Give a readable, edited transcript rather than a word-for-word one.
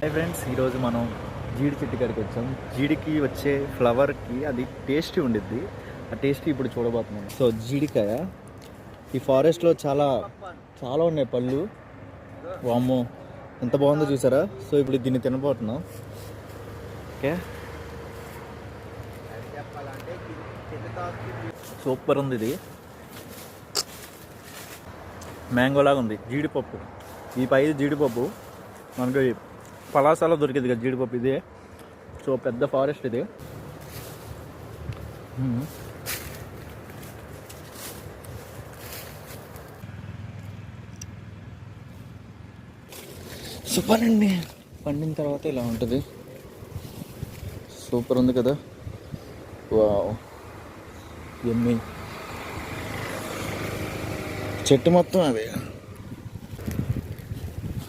Hi friends, ఈరోజు మనం జీడి చెట్టు కాడికి వచ్చాం. జీడికి వచ్చే ఫ్లవర్కి అది టేస్టీ ఉండిద్ది. ఆ టేస్టీ ఇప్పుడు చూడబోతున్నాం. సో జీడికాయ ఈ ఫారెస్ట్లో చాలా చాలా ఉన్నాయి పళ్ళు. వామ్మో ఎంత బాగుందో చూసారా. సో ఇప్పుడు దీన్ని తినబోతున్నాం. ఓకే, సూపర్ ఉంది. ఇది మ్యాంగో లాగా ఉంది. జీడిపప్పు, ఈ పై జీడిపప్పు మనకి పలాసాలో దొరికింది కదా జీడిపప్పు. ఇదే సో పెద్ద ఫారెస్ట్ ఇది. సూపర్ అండి. పండిన తర్వాత ఇలా ఉంటుంది. సూపర్ ఉంది కదా. వావ్, యమ్మీ. చెట్టు మొత్తం అవే.